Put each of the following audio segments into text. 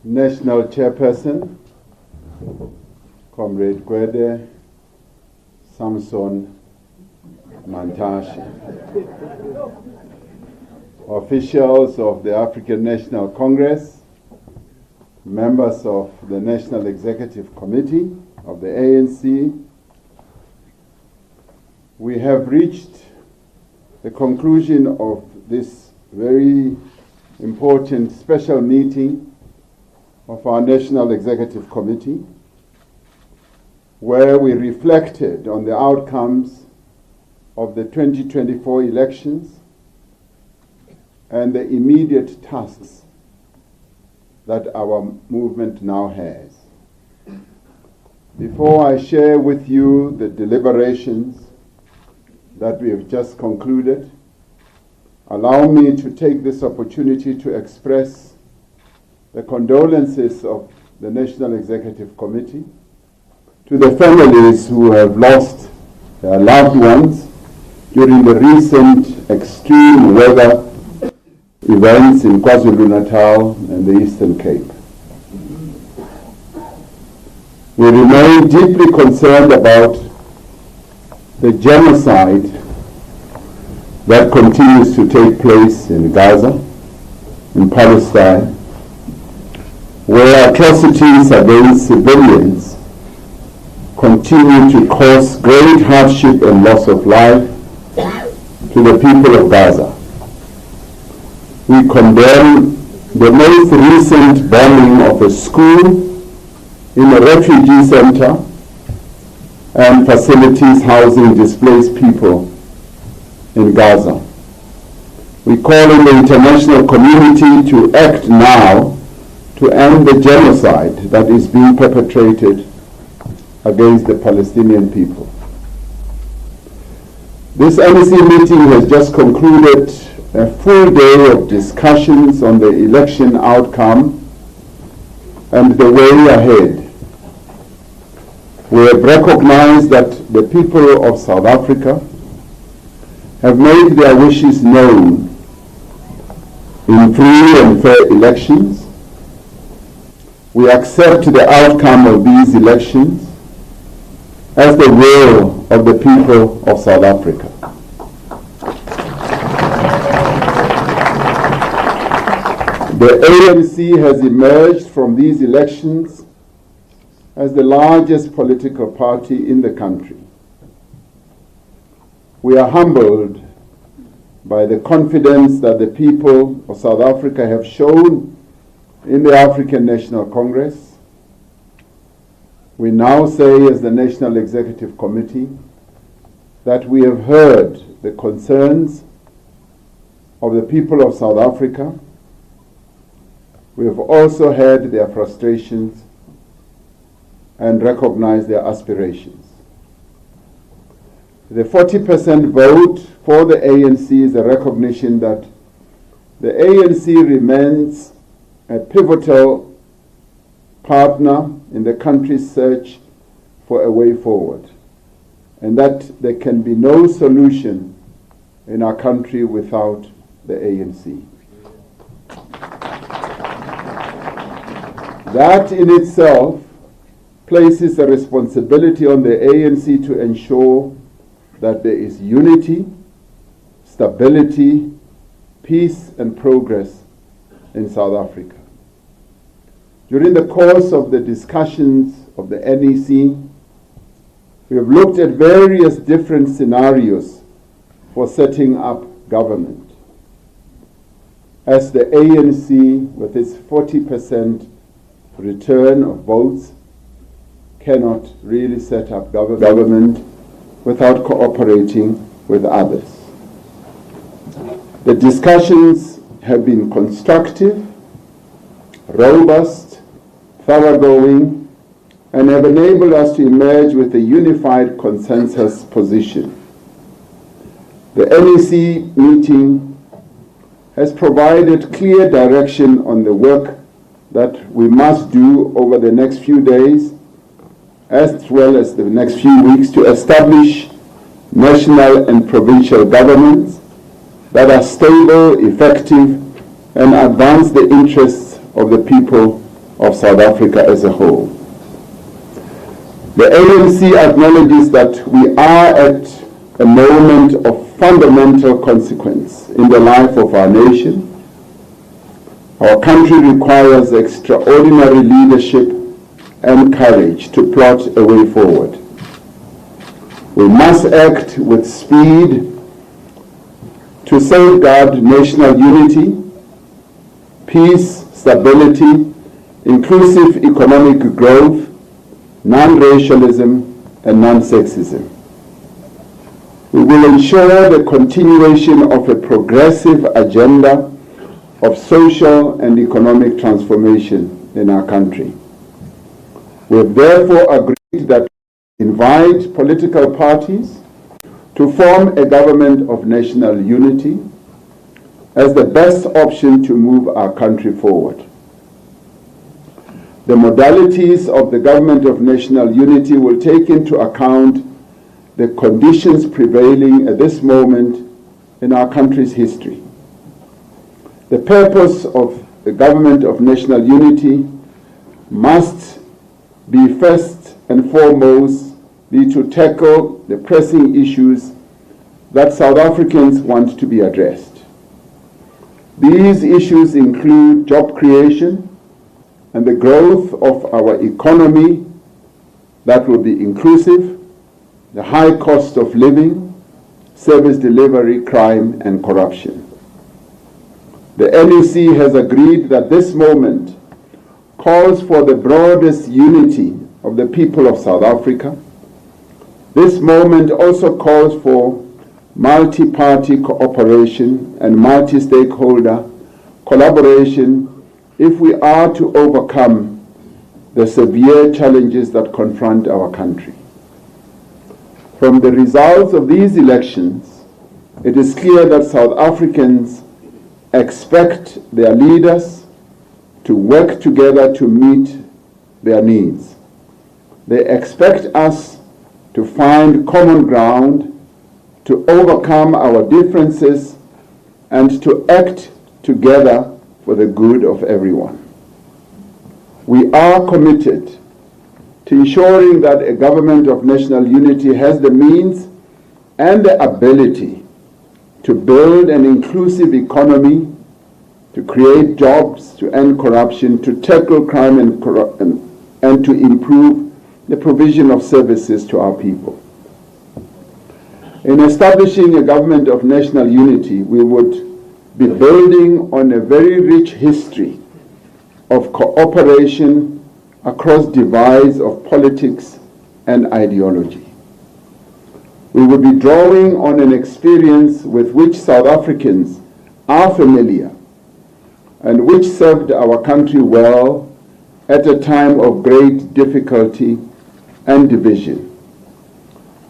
National Chairperson, Comrade Gwede Samson Mantashe, officials of the African National Congress, members of the National Executive Committee of the ANC, we have reached the conclusion of this very important special meeting of our National Executive Committee, where we reflected on the outcomes of the 2024 elections and the immediate tasks that our movement now has. Before I share with you the deliberations that we have just concluded, allow me to take this opportunity to express the condolences of the National Executive Committee to the families who have lost their loved ones during the recent extreme weather events in KwaZulu-Natal and the Eastern Cape. We remain deeply concerned about the genocide that continues to take place in Gaza, in Palestine, where atrocities against civilians continue to cause great hardship and loss of life to the people of Gaza. We condemn the most recent bombing of a school in a refugee center and facilities housing displaced people in Gaza. We call on the international community to act now to end the genocide that is being perpetrated against the Palestinian people. This NEC meeting has just concluded a full day of discussions on the election outcome and the way ahead. We have recognized that the people of South Africa have made their wishes known in free and fair elections. We accept the outcome of these elections as the will of the people of South Africa. The ANC has emerged from these elections as the largest political party in the country. We are humbled by the confidence that the people of South Africa have shown in the African National Congress. We now say as the National Executive Committee that we have heard the concerns of the people of South Africa. We have also heard their frustrations and recognized their aspirations. The 40% vote for the ANC is a recognition that the ANC remains a pivotal partner in the country's search for a way forward, and that there can be no solution in our country without the ANC. That in itself places a responsibility on the ANC to ensure that there is unity, stability, peace, and progress in South Africa. During the course of the discussions of the NEC, we have looked at various different scenarios for setting up government. As the ANC, with its 40% return of votes, cannot really set up government without cooperating with others. The discussions have been constructive, robust, thoroughgoing, and have enabled us to emerge with a unified consensus position. The NEC meeting has provided clear direction on the work that we must do over the next few days, as well as the next few weeks, to establish national and provincial governments that are stable, effective, and advance the interests of the people of South Africa as a whole. The ANC acknowledges that we are at a moment of fundamental consequence in the life of our nation. Our country requires extraordinary leadership and courage to plot a way forward. We must act with speed to safeguard national unity, peace, stability, inclusive economic growth, non-racialism, and non-sexism. We will ensure the continuation of a progressive agenda of social and economic transformation in our country. We have therefore agreed that we invite political parties to form a government of national unity as the best option to move our country forward. The modalities of the government of national unity will take into account the conditions prevailing at this moment in our country's history. The purpose of the government of national unity must be first and foremost to tackle the pressing issues that South Africans want to be addressed. These issues include job creation and the growth of our economy that will be inclusive, the high cost of living, service delivery, crime, and corruption. The NEC has agreed that this moment calls for the broadest unity of the people of South Africa. This moment also calls for multi-party cooperation and multi-stakeholder collaboration if we are to overcome the severe challenges that confront our country. From the results of these elections, it is clear that South Africans expect their leaders to work together to meet their needs. They expect us to find common ground, to overcome our differences, and to act together for the good of everyone. We are committed to ensuring that a government of national unity has the means and the ability to build an inclusive economy, to create jobs, to end corruption, to tackle crime and to improve the provision of services to our people. In establishing a government of national unity, we would be building on a very rich history of cooperation across divides of politics and ideology. We will be drawing on an experience with which South Africans are familiar and which served our country well at a time of great difficulty and division.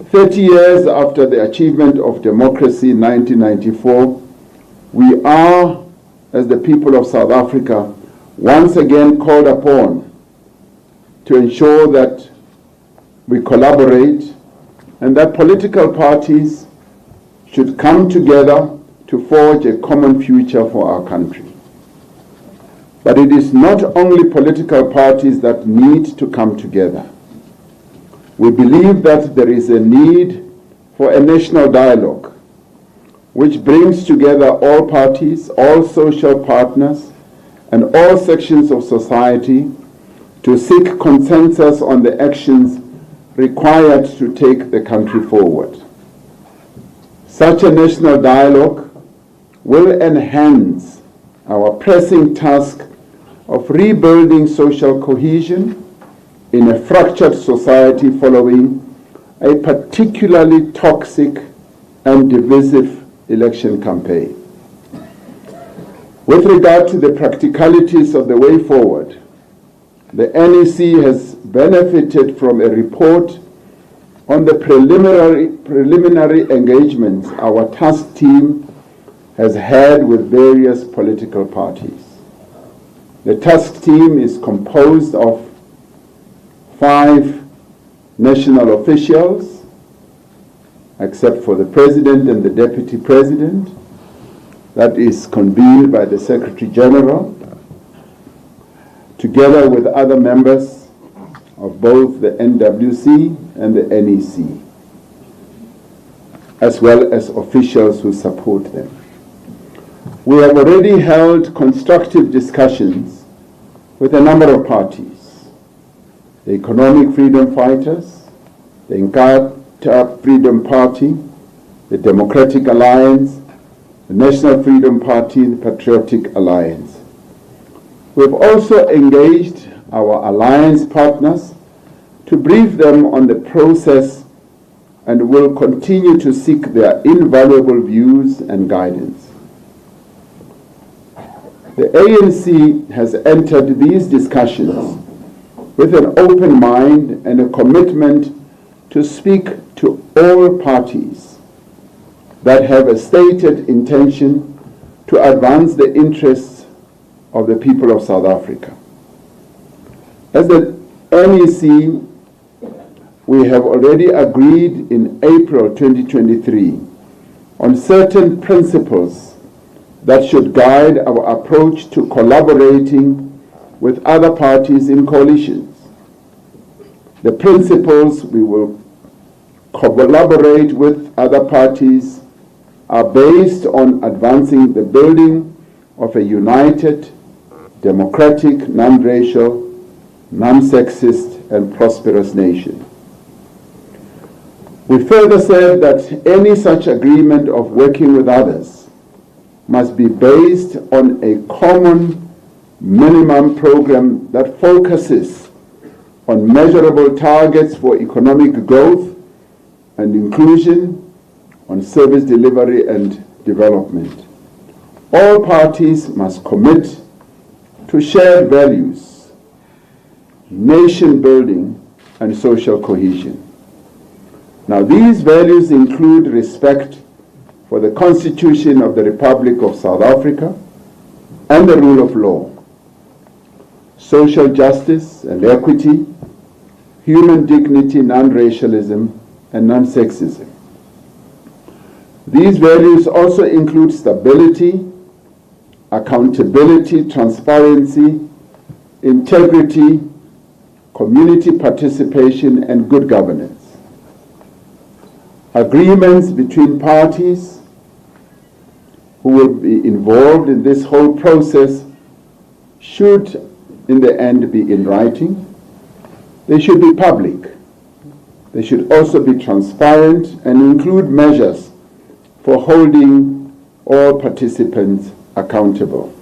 30 years after the achievement of democracy in 1994, we are, as the people of South Africa, once again called upon to ensure that we collaborate and that political parties should come together to forge a common future for our country. But it is not only political parties that need to come together. We believe that there is a need for a national dialogue which brings together all parties, all social partners, and all sections of society to seek consensus on the actions required to take the country forward. Such a national dialogue will enhance our pressing task of rebuilding social cohesion in a fractured society following a particularly toxic and divisive election campaign. With regard to the practicalities of the way forward, the NEC has benefited from a report on the preliminary engagements our task team has had with various political parties. The task team is composed of 5 national officials, except for the President and the Deputy President, that is convened by the Secretary General, together with other members of both the NWC and the NEC, as well as officials who support them. We have already held constructive discussions with a number of parties: the Economic Freedom Fighters, the Inkatha Freedom Party, the Democratic Alliance, the National Freedom Party, the Patriotic Alliance. We have also engaged our alliance partners to brief them on the process and will continue to seek their invaluable views and guidance. The ANC has entered these discussions with an open mind and a commitment to speak to all parties that have a stated intention to advance the interests of the people of South Africa. As the NEC, we have already agreed in April 2023 on certain principles that should guide our approach to collaborating with other parties in coalitions. The principles we will collaborate with other parties are based on advancing the building of a united, democratic, non-racial, non-sexist, and prosperous nation. We further said that any such agreement of working with others must be based on a common minimum program that focuses on measurable targets for economic growth and inclusion, on service delivery and development. All parties must commit to shared values, nation building, and social cohesion. Now, these values include respect for the Constitution of the Republic of South Africa and the rule of law, social justice and equity, human dignity, non-racialism, and non-sexism. These values also include stability, accountability, transparency, integrity, community participation, and good governance. Agreements between parties who will be involved in this whole process should, in the end, be in writing. They should be public. They should also be transparent and include measures for holding all participants accountable.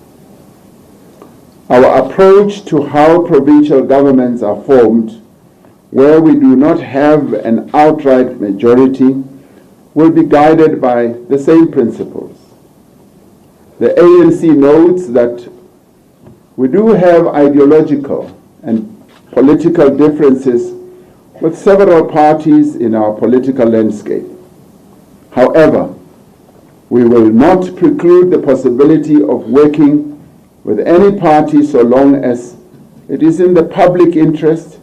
Our approach to how provincial governments are formed, where we do not have an outright majority, will be guided by the same principles. The ANC notes that we do have ideological and political differences with several parties in our political landscape. However, we will not preclude the possibility of working with any party so long as it is in the public interest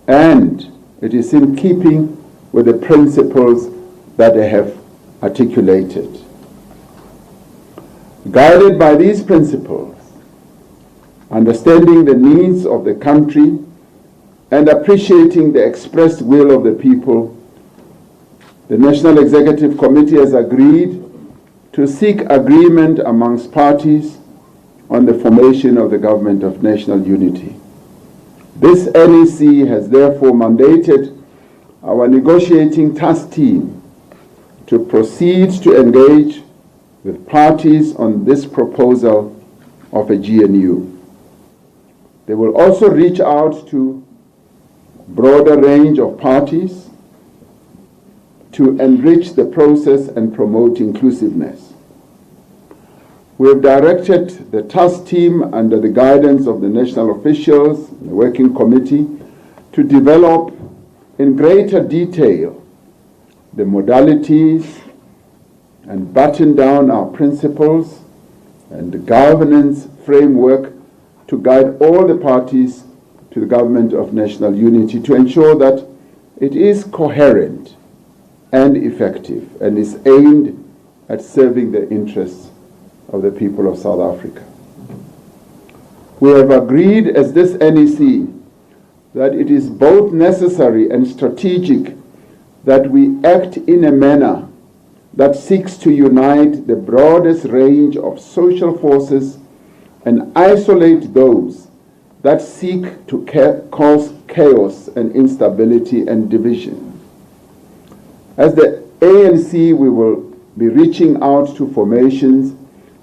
and it is in keeping with the principles that they have articulated. Guided by these principles, understanding the needs of the country and appreciating the expressed will of the people, the National Executive Committee has agreed to seek agreement amongst parties on the formation of the Government of National Unity. This NEC has therefore mandated our negotiating task team to proceed to engage with parties on this proposal of a GNU. They will also reach out to a broader range of parties to enrich the process and promote inclusiveness. We have directed the task team under the guidance of the national officials, the working committee, to develop in greater detail the modalities and button down our principles and the governance framework to guide all the parties to the Government of National Unity to ensure that it is coherent and effective and is aimed at serving the interests of the people of South Africa. We have agreed as this NEC that it is both necessary and strategic that we act in a manner that seeks to unite the broadest range of social forces and isolate those that seek to cause chaos and instability and division. As the ANC, we will be reaching out to formations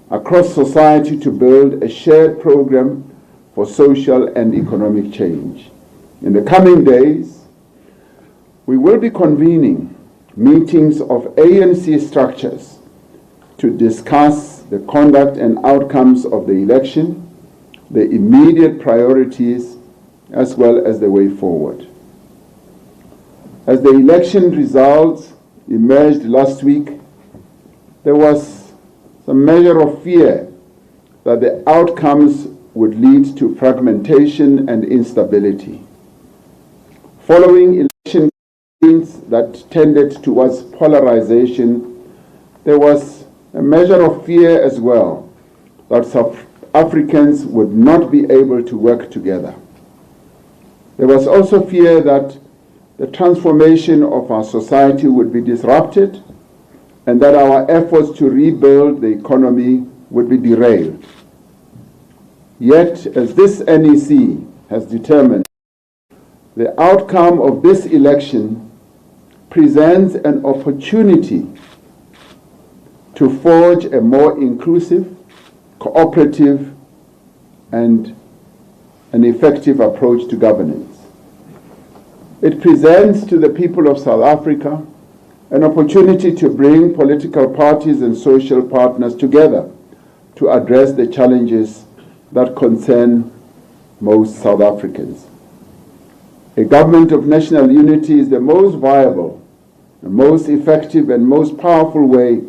across society to build a shared program for social and economic change. In the coming days, we will be convening meetings of ANC structures to discuss the conduct and outcomes of the election, the immediate priorities, as well as the way forward. As the election results emerged last week, there was some measure of fear that the outcomes would lead to fragmentation and instability. Following election that tended towards polarization, there was a measure of fear as well that South Africans would not be able to work together. There was also fear that the transformation of our society would be disrupted and that our efforts to rebuild the economy would be derailed. Yet, as this NEC has determined, the outcome of this election presents an opportunity to forge a more inclusive, cooperative, and an effective approach to governance. It presents to the people of South Africa an opportunity to bring political parties and social partners together to address the challenges that concern most South Africans. A government of national unity is the most viable, the most effective, and most powerful way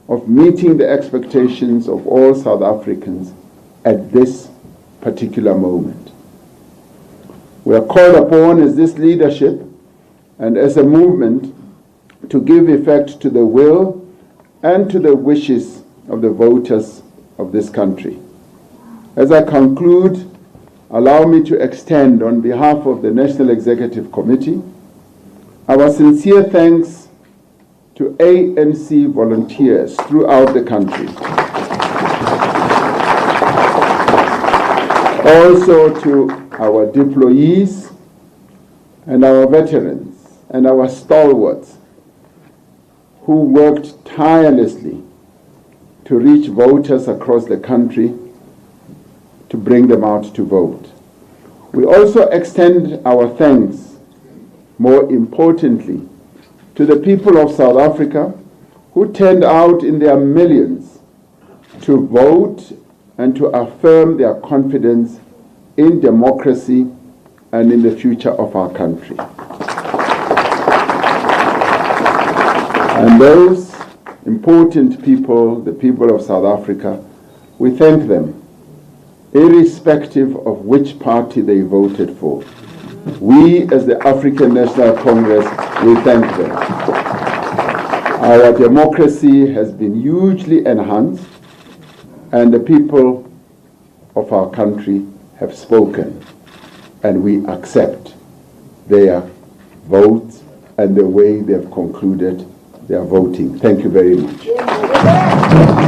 of meeting the expectations of all South Africans at this particular moment. We are called upon as this leadership and as a movement to give effect to the will and to the wishes of the voters of this country. As I conclude, allow me to extend on behalf of the National Executive Committee our sincere thanks to ANC volunteers throughout the country. Also to our deployees and our veterans and our stalwarts who worked tirelessly to reach voters across the country to bring them out to vote. We also extend our thanks, more importantly, to the people of South Africa who turned out in their millions to vote and to affirm their confidence in democracy and in the future of our country. And those important people, the people of South Africa, we thank them, irrespective of which party they voted for. We, as the African National Congress, we thank them. Our democracy has been hugely enhanced, and the people of our country have spoken, and we accept their votes and the way they have concluded their voting. Thank you very much.